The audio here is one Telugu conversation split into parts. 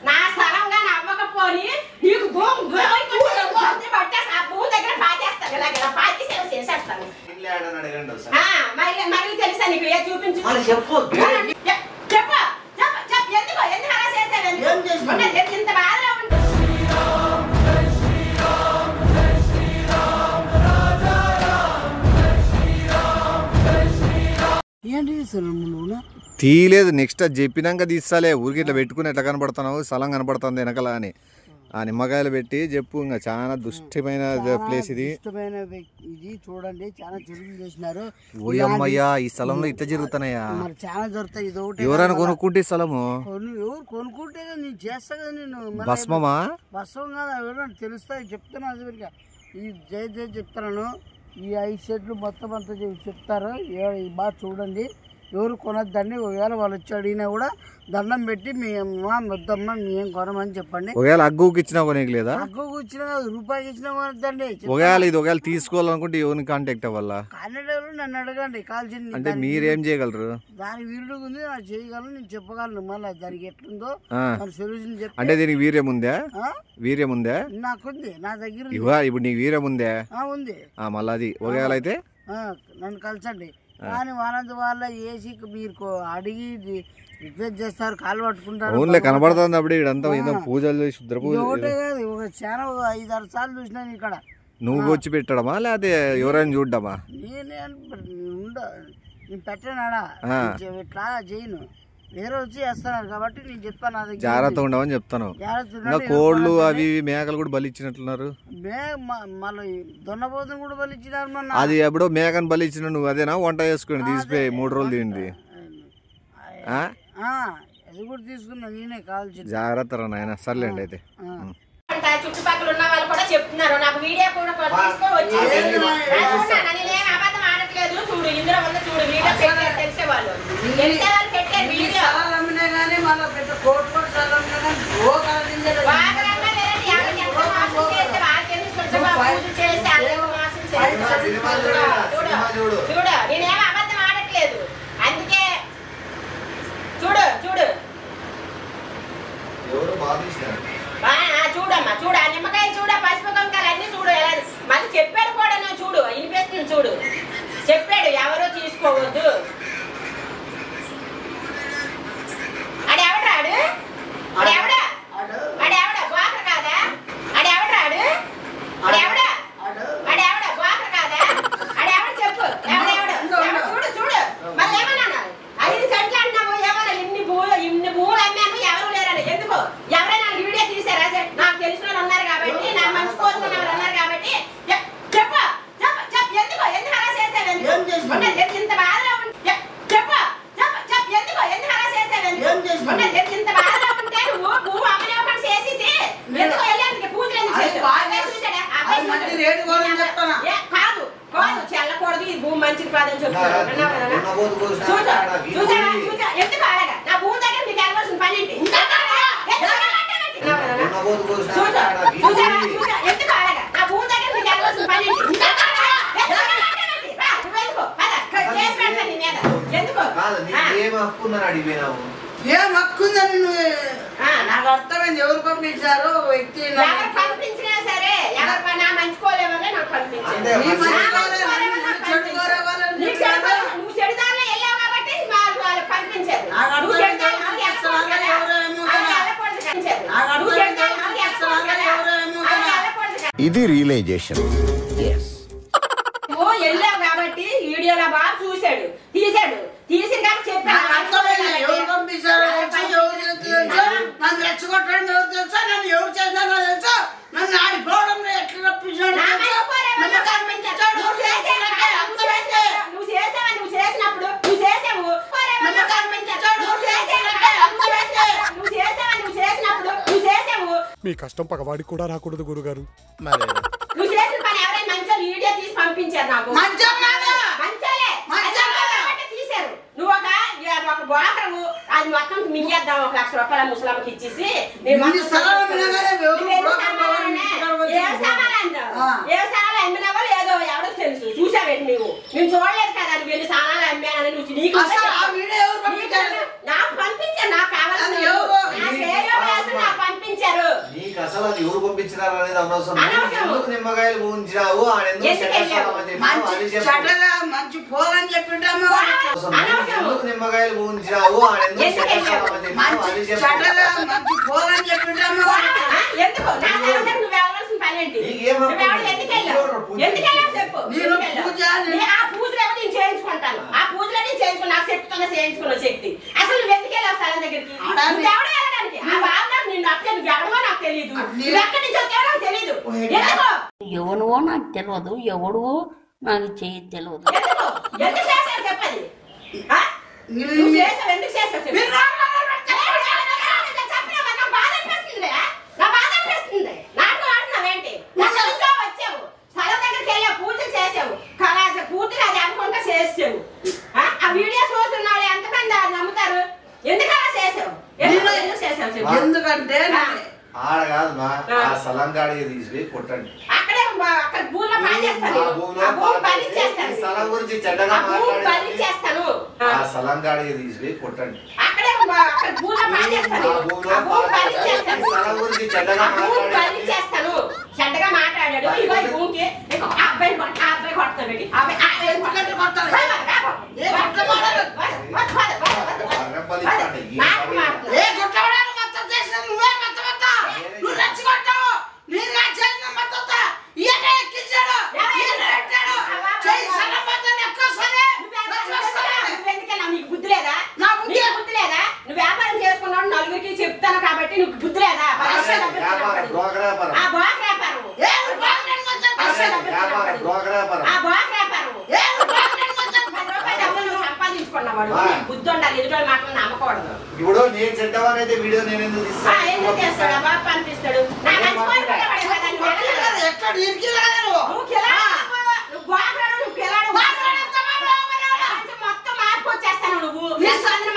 నా స్థలంగా అవ్వకపోని నీకు పట్టేస్తా భూ దగ్గర పాచేస్తాను ఇలా పాచి సేవ చేసేస్తాను మళ్ళీ తెలుసా నీకు ఏ చూపించు చెప్పు చెప్పు చెప్పు ఎందుకు ఎందుకు అలా చేసావు ఇంత బాధలో తీయలేదు నెక్స్ట్ అది చెప్పినాక తీస్తాలే ఊరికి ఇట్లా పెట్టుకుని ఎట్లా కనబడుతున్నావు స్థలం కనబడుతుంది వెనకల అని ఆ నిమ్మకాయలు పెట్టి చెప్పు ఇంకా చాలా దుష్టమైన ప్లేస్ ఇది చూడండి చాలా చెరువులు చేసినారు ఓయమ్మయ్యా ఈ స్థలంలో ఇట్లా జరుగుతున్నాయా చాలా జరుగుతాయి ఎవరైనా కొనుక్కుంటే స్థలము ఎవరు కొనుక్కుంటే నేను చేస్తా కదా నేను భస్మమా భస్మం కాదా ఎవరైనా తెలుస్తాయి చెప్తాను అది ఈ జై చెప్తాను ఈ 5 సెట్లు మొత్తం అంతా చెప్తారు బాగా చూడండి ఎవరు కొనద్దండి ఒకవేళ వాళ్ళు వచ్చి అడిగినా కూడా దండం పెట్టి మీ అమ్మ వద్దమ్మ మేము కొనమని చెప్పండి ఒకవేళ అగ్గుకి ఇచ్చినా కొనేకి లేదా అగ్గుకి ఇచ్చినా రూపాయికి ఇచ్చినా కొనద్దండి ఒకవేళ తీసుకోవాలనుకుంటే ఎవరిని కాంటాక్ట్ అవ్వాలా కాంటాక్ట్ నన్ను అడగండి కాల్చింది అంటే మీరేం చేయగలరు దానికి వీరుడు ఉంది నాకు చేయగలను నేను చెప్పగలను మళ్ళీ దానికి ఎట్లుందో సొల్యూషన్ చెప్పి అంటే దీనికి వీర్యం ఉందా నాకుంది నా దగ్గర ఇప్పుడు నీకు వీర్యం ఉందా ఉంది మళ్ళీ అది ఒకవేళ అయితే నన్ను కలిసండి కానీ వాళ్ళంత వాళ్ళ ఏసీ మీరు అడిగి రిక్వెస్ట్ చేస్తారు కాలు పట్టుకుంటారు ఓన్లే కనబడుతుంది అప్పుడు ఇదంతా పూజలు శుద్ర పూజ ఒకటే కాదు ఒక చాలా 5-6 సార్లు చూసినాను ఇక్కడ నువ్వు వచ్చి పెట్టడమా లేకపోతే ఎవరైనా చూడమా నేను పెట్టానాడా ఇట్లా చేయను వేరే వచ్చి చేస్తున్నారు కాబట్టి నేను చెప్తాను నా దగ్గర జాగ్రత్త ఉండవని చెప్తాను ఇంకా కోళ్ళు అవి మేకలు కూడా బలిచ్చినట్లున్నారు మళ్ళీ దొన్నపోతుని కూడా బలిచ్చినారు అది ఎప్పుడో మేకను బలిచ్చిన నువ్వు అదేనా వంట చేసుకుని తీసిపోయి 3 రోజులు తింది అది కూడా తీసుకున్నా నేనే కావాల్సి జాగ్రత్త రా నాయన సర్లేండి అయితే చుట్టుపక్కల ఉన్న వాళ్ళు కూడా చెప్తున్నారు నాకు వీడియో కూడా అబద్ధం ఆడట్లేదు చూడు ఇందులో ఉన్న చూడు వీడియో పెట్టారు తెలిసేవాళ్ళు పెట్టారు వీడియో చూడు నేనేం అబద్ధం ఆడట్లేదు అందుకే చూడు చూడు చూడమ్మా చూడు ఆ నిమ్మకాయ చూడు పసుపు కొంకాలు అన్ని చూడు మళ్ళీ చెప్పాడు కూడా నువ్వు చూడు వినిపిస్తుంది చూడు చెప్పాడు ఎవరో తీసుకోవద్దు అడెవడాడు అడెవడా అడెవడా గోకర కాదా అడెవడాడు అడెవడా అడెవడా గోకర కాదా అడెవడ చెప్పు ఎవడెవడ చూడు చూడు మళ్ళీ ఏమన్నా 5 సెంట్లు అంటున్నావు ఏమన్నా ఇన్ని భూములు అమ్మాను ఎవరు లేరని ఎందుకు ఎవరైనా వీడియో తీసారా నాకు తెలిసిన వాళ్ళు ఉన్నారు కాబట్టి నాకు మంచి కోరుకున్న వాళ్ళు ఉన్నారు కాబట్టి చెప్పు చెప్పు ఎందుకు అలా చేసావు ఇంత బాధలో చెప్పు చెప్పు ఎందుకు అలా చేసావు ఇంత బాధలో ఉంటే నువ్వు భూమి అమ్మనివ్వకుండా చేసేసి ఎందుకు వెళ్ళేందుకు పూజలు ఎందుకు చేసావు కాదు కాదు చెల్లకూడదు ఈ భూమి మంచిది కాదని చెప్తున్నాను చూసా ఎందుకు అలాగా నా భూమి దగ్గర నీకు వెళ్ళవలసిన పని ఏంటి ఎందుకు అలాగా నా భూమి దగ్గర నీకు వెళ్ళవలసిన పని ఏంటి ఏం హక్కుందని నాకు అర్థమైంది ఎవరు పంపించారు వ్యక్తి పంపించినా సరే ఎవరు పని మంచుకోలేవని నాకు పంపించారు నువ్వు చెడుదారిలో వెళ్ళావు కాబట్టి వాళ్ళకి పంపించారు ఇది రియలైజేషన్ వెళ్ళావు కాబట్టి వీడియోలో బాగా చూశాడు తీసాడు తీసి కాబట్టి చెప్పాను నన్ను రెచ్చగొట్టడం ఎవరు తెలుసా నన్ను ఎవరు చేశానో తెలుసా నన్ను ఆడిపోవడం ఎట్లా రప్పించాడు నువ్వు చేసినప్పుడు నువ్వు చేసావు మీ కష్టం పగవాడికి కూడా రాకూడదు గురుగారు. నువ్వు చేసిన పని ఎవరైనా మంచి వీడియో తీసి పంపించారు నాకు తీసారు నువ్వు ఒక బోకరవు అది మొత్తం మింగేద్దాం 1 లక్ష రూపాయల ముసలమ్మకి ఇచ్చేసి ఏ స్థానాలు అమ్మినావో లేదో ఎవరో తెలుసు చూసావేంటి నువ్వు నేను చూడలేదు కదా నువ్వు వెళ్ళి స్థానాలు అమ్మానని నువ్వు నీకు చేసినారు అనేది అనవసరం. ఎందుకు నిమ్మకాయలు పూజించినావు ఆయన ఎందుకు చెడ్డగా మంచి పోలని చెప్పింటాము. ఎందుకు నిమ్మకాయలు పూజించినావు ఆయన ఎందుకు చెడ్డగా మంచి పోలని చెప్పింటాము. చేయించుకుంటాను ఆ పూజలన్నీ చేయించుకుని నాకు శక్తితో చేయించుకున్న శక్తి అసలు నువ్వు ఎందుకు వెళ్ళావు స్థలం దగ్గరికి వెళ్ళడానికి ఆ బాబు నిన్ను అట్లే ఎవడో నాకు తెలియదు ఎక్కడి నుంచి వచ్చావో నాకు తెలియదు ఎవడో నాకు తెలియదు ఎవడో నాకు తెలియదు ఎందుకు చేశావు చెప్పది నువ్వు చేసావు ఎందుకు చేసావు నా బాధ అనిపిస్తుంది నాకు ఆడుతున్నావేంటి వచ్చావు స్థలం దగ్గరికి వెళ్ళావు పూజలు చేసావు కళాశ పూర్తిగా అది అనుకుంటా చేసావు ఆ వీడియో చూస్తున్నావు ఎంతమంది నమ్ముతారు ఎందుకు అలా చేసావు ఎందుకు చేసావు ఎందుకంటే ఆడ కాదు మా ఆ స్థలం కాడికి తీసిపోయి కొట్టండి. అక్కడే అక్కడ భూమిలో పాచేస్తాను స్థలం గురించి చెడ్డగా చేస్తాను ఆ స్థలం కాడికి తీసిపోయి కొట్టండి. అక్కడే అక్కడ భూమిలో పాచేస్తాను స్థలం గురించి చెడ్డగా చేస్తాను చెడ్డగా మాట్లాడాడు ఇగో భూమికి అబ్బాయి కొడతాడు నీకు బుద్ధి లేదా బుద్ధి లేదా నువ్వు వ్యాపారం చేసుకున్నావు నలుగురికి చెప్తాను కాబట్టి నీకు బుద్ధి లేదా సంపాదించుకున్నవాడు బుద్ధి ఉండాలి ఎదుటి మాటలు నమ్మకూడదు. ఇప్పుడు నేను చెడ్డవానైతే వీడియో నేను ఎందుకు ఎందుకు చేస్తాడు బాబు అనిపిస్తాడు మొత్తం మార్పు వచ్చేస్తాను నువ్వు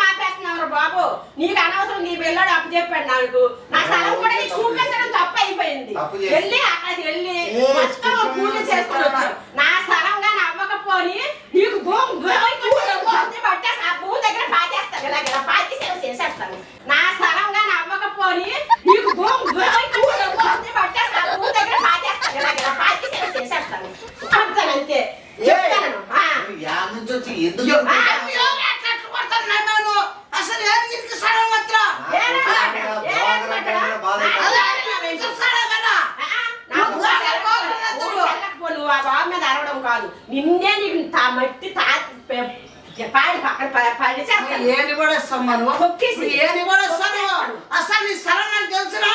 మాపేస్తున్నావు బాబు నీకు అనవసరం నీ పిల్లడు అప్పు చెప్పాడు నాకు నా స్థలం కూడా నీకు చూపించడం తప్పు అయిపోయింది వెళ్ళి అక్కడికి వెళ్ళి మొత్తం పూజ చేసుకుని వచ్చావు నా స్థలంగా అవ్వకపోని నీకు పట్టేసి ఆ భూమి దగ్గర పాచేస్తాను ఇలా పాతి సేవ చేసేస్తాను నా స్థలంగా అవ్వకపోని నీకు పట్టేసి ఆ భూమి దగ్గర పాచేస్తాను ఇలా పాతి సేవ చేసేస్తాను అంతే చెప్తాను అసలు నువ్వు ఆ బాబు మీద అరవడం కాదు నిన్నే నీకు మట్టి ఏది కూడా ఇస్తాం ఏది కూడా ఇస్తాను అసలు నీ స్థలం నాకు తెలుసురా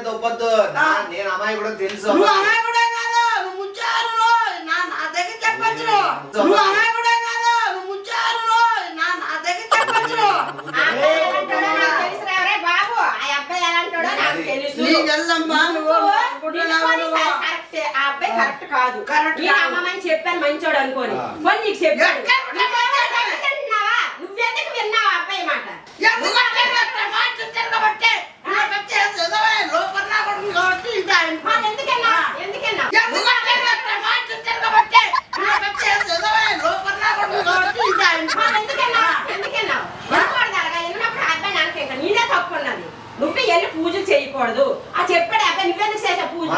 దొబ్బద్దు నేను అమ్మాయి కూడా తెలుసు అమ్మాయి కూడా కాదు నువ్వు ముంచారు నా దగ్గర చెప్పచ్చు నువ్వు అమ్మాయి కూడా కాదు నువ్వు ముంచారు నా దగ్గర చెప్పచ్చు బాబు ఆ అబ్బాయి ఎలాంటాడో నాకు తెలుసు ఆ అబ్బాయి కరెక్ట్ కాదు నేను అమ్మని చెప్పాను మంచోడు అనుకోని నీకు చెప్పాను నువ్వెందుకు విన్నావు అబ్బాయి మాట నీదే తప్పు ఉన్నది నువ్వే వెళ్ళి పూజలు చేయకూడదు ఆ చెప్పాడు అబ్బాయి నువ్వెందుకు చేసా పూజ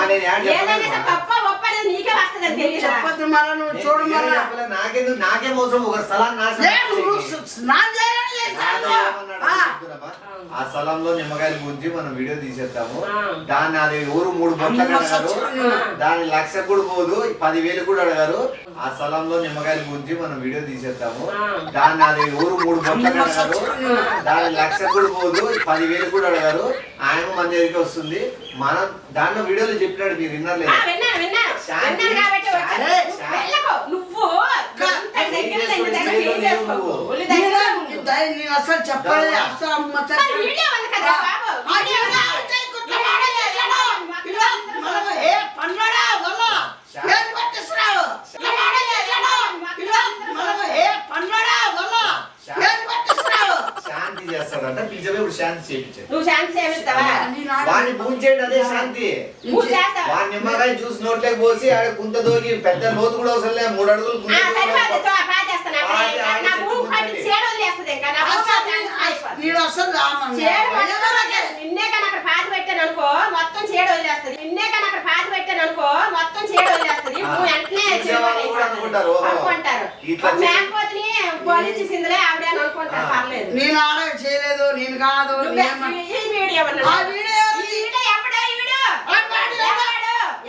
ఏదైనా తప్ప ఒప్ప అనేది నీకే వస్తుంది అని తెలియదు నాకేం అవసరం ఒక స్థలాన్ని ఆ స్థలంలో నిమ్మకాయలు గురించి మనం వీడియో తీసేద్దాము దాన్ని అది ఎవరు 3 బొట్ల అడగారు దాని 1,00,000 కూడా పోదు 10,000 కూడా అడగారు ఆ స్థలంలో నిమ్మకాయలు గురించి మనం వీడియో తీసేద్దాము దాన్ని అది ఎవరు 3 బొట్ల అడగారు దాని 1,00,000 కూడా పోదు 10,000 కూడా అడగారు ఆయన మన దగ్గరికి వస్తుంది మనం దాంట్లో వీడియోలో చెప్పినాడు మీరు విన్నారు లేదా అసలు చెప్పాలి శాంతి చేస్తాడంట నిజమే ఇప్పుడు శాంతి చేయించాడు నువ్వు శాంతి చేయిస్తావా వాడిని పూజ ఉంచేయండి, అదే శాంతి. పూజ చేస్తా. వాడి నిమ్మకాయ జ్యూస్ నోట్లోకి పోసి ఆడ కుంత దోగి పెద్ద లోతు కూడా అవసరం లేదు, 3 అడుగులు కుంత నిన్నే కానీ అక్కడ పాతి పెట్టాను అనుకో మొత్తం చీడ వదిలేస్తుంది. నిన్నే కానీ అక్కడ పాతి పెట్టాను అనుకో మొత్తం చీడ వదిలేస్తుంది. వెంటనే అనుకుంటారు మేకపోతే పోలీసులే ఆవిడ అని అనుకుంటారు. పర్లేదు, నేను ఆడ చేయలేదు, నేను కాదు.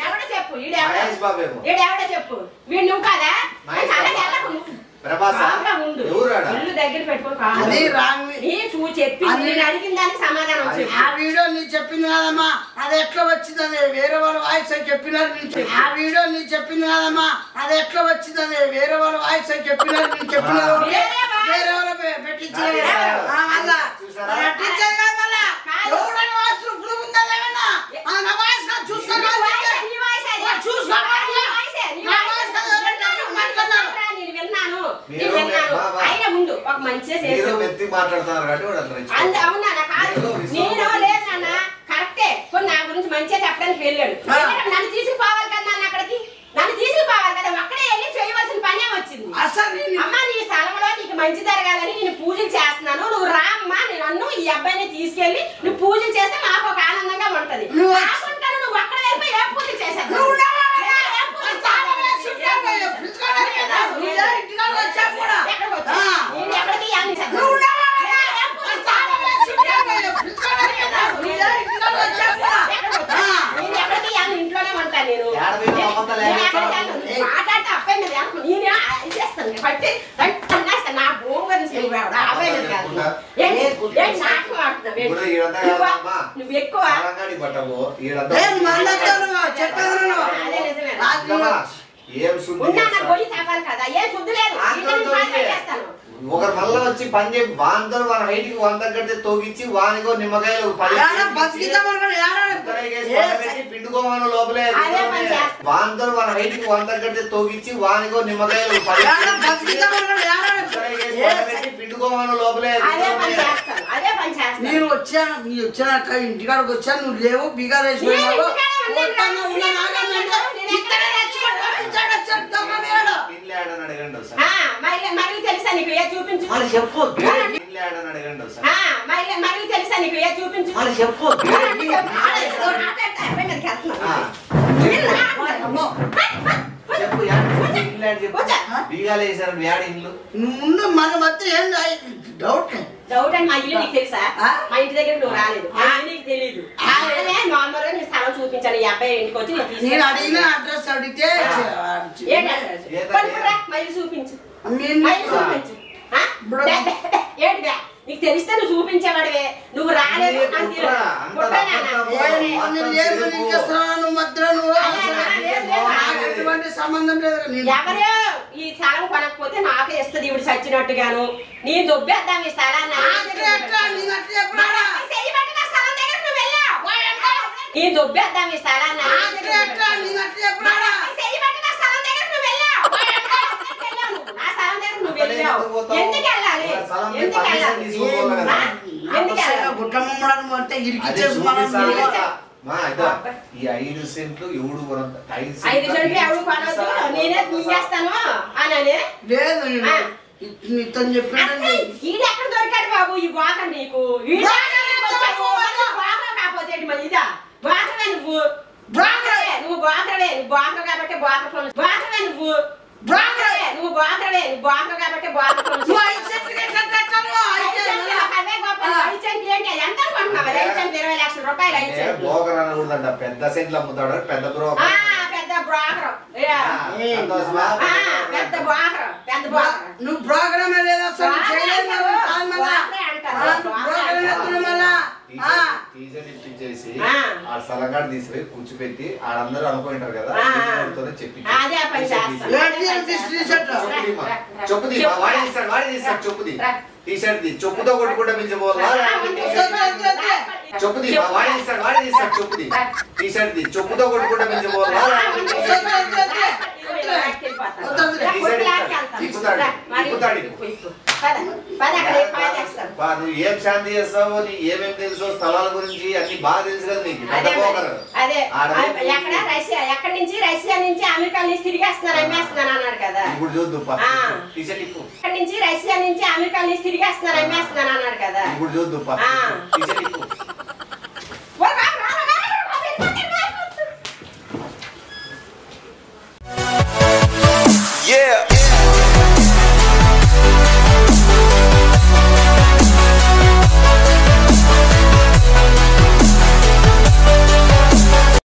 ఎవడో చెప్పు, ఈడెవడో చెప్పు. వీడు నువ్వు కదా ఇల్లు దగ్గర పెట్టుకుని చెప్పి నేను అడిగిన దానికి సమాధానం. ఆ వీడియో నీకు చెప్పింది కాదమ్మా, అది ఎట్లా వచ్చిందని వేరే వాళ్ళ వాయిస్ అని చెప్పినారు. ఆ వీడియో నీకు చెప్పింది కాదమ్మా, అది ఎట్లా వచ్చిందని వేరే వాళ్ళ వాయిస్ అని చెప్పినారు. నేను చెప్పినారు వేరే వాళ్ళు పెట్టించారు. ఒక మంచిగా నేను లేదన్న కరెక్టే. కొన్ని నా గురించి మంచిగా చెప్పడానికి వెళ్ళాడు. నన్ను తీసుకుపోవాలి కదా, నన్ను తీసుకుపోవాలి కదా. అక్కడే వెళ్ళి చేయవలసిన పనే వచ్చింది. అమ్మా నీ స్థలంలో నీకు మంచి జరగాలని నేను పూజలు చేస్తున్నాను, నువ్వు రా అమ్మా. నన్ను ఈ అబ్బాయిని తీసుకెళ్లి నువ్వు పూజలు చేస్తే నాకు ఒక ఆనందంగా ఉంటది. నువ్వు అక్కడ వెళ్ళిపోయి ఏ పూజలు చేశాను. ఇంట్లోనే ఉంటాను నేను. మాట్లాడితే అబ్బాయి మీద నేనే చేస్తాను. బట్టి నా భూమి గురించి నువ్వు ఎక్కువ పోయి చెప్పాలి కదా. ఏం శుద్ధి లేదు. ఒకరు మళ్ళా వచ్చి పని చెప్పి వాంతో మన హైట్ కి 100 తగ్గట్టే తోగిచ్చి వానికో నిమ్మకాయలు పిండుకోమని లోపలే వాంతో మన హైట్ కి 100 తగ్గట్టే తోగిచ్చి వానికో నిమ్మకాయలు పిండుకోమని లోపలే. నేను వచ్చాను, నీ వచ్చాక ఇంటికాడికి వచ్చాను, నువ్వు లేవు, బీగాలు వేసిపోయావు. తెలుసా నీకు ఏ చూపించు చెప్పు. తెలుసా నీకు ఏ చూపించు చెప్పు. ముందు మన మధ్య ఏం డౌట్ డౌట్ అని మా ఇల్లు నీకు తెలుసా? మా ఇంటి దగ్గర నువ్వు రాలేదు, మా ఇల్లు నీకు తెలీదు. నార్మల్ గా నీ స్థలం చూపించాను. ఈ అబ్బాయి ఇంటికి వచ్చి నేను అడిగిన అడ్రస్ అడిగితే మా ఇల్లు చూపించు, మా ఇల్లు చూపించు. ఏంటి నీకు తెలిస్తే నువ్వు చూపించేవాడివే, నువ్వు రాలేదు. సంబంధం లేదు. ఎవరో ఈ స్థలం కొనకపోతే నాకే ఇస్తుంది ఇవి చచ్చినట్టుగాను. నీ దొబ్బేద్దాం ఈ స్థలాన్ని. నీ దొబ్బేద్దాం ఈ స్థలాన్ని. నా స్థలం దగ్గర నువ్వు వెళ్ళావు. ఎందుకు వెళ్ళాలి? ఎందుకు వెళ్ళాలి? ఈ 5 సెంట్లు ఎవడు 5 సెంట్లు ఎవడు కొనొద్దు, నేనే తీసేస్తాను అని లేదు. నీతో చెప్పాను. ఈడు ఎక్కడ దొరికాడు బాబు ఈ గోకం నీకు? కాకపోతే మరి ఇదా గోకవే నువ్వు. నువ్వు గోకవే, నువ్వు గోక కాబట్టి గోక పనులు. గోకవే నువ్వు నువ్వు గోకవే, నువ్వు గోక కాబట్టి గోక పనులు. ఎంత అనుకుంటున్నావు? 20 లక్షల రూపాయలు. పెద్ద సెంట్లు అమ్ముతాడు, పెద్ద పెద్ద బ్రోకర్, పెద్ద బ్రోకర్, పెద్ద బ్రోకర్. నువ్వు ప్రోగ్రామ్ లేదా ఇప్పించేసి ఆ స్థలంగాడు తీసుకుపోయి కూర్చోపెట్టి ఆడందరూ అనుకుంటారు కదా, చెప్పి చెప్పుది చెప్పుది టీషర్ట్ చెప్పుతో కొట్టుకుంటా మించిపోవాలా? చెప్పుది చెప్పుది టీషర్ట్ చెప్పుతో కొట్టుకుంటా మించిపోవాలా? పద పద అక్కడ పాలు చేస్తాం. నువ్వు ఏం శాంతి చేస్తావో నీ ఏమేమి తెలుసో స్థలాల గురించి అన్ని బాగా తెలుసు కదా నీకు. అదే ఎక్కడ రష్యా ఎక్కడి నుంచి రష్యా నుంచి అమెరికా నుంచి తిరిగేస్తున్నారు అమ్మేస్తున్నాను అన్నాడు కదా. ఇప్పుడు చూద్దు ఎక్కడి నుంచి రష్యా నుంచి అమెరికా నుంచి తిరిగేస్తున్నారు అమ్మేస్తున్నాను అన్నాడు కదా. ఇప్పుడు చూద్దు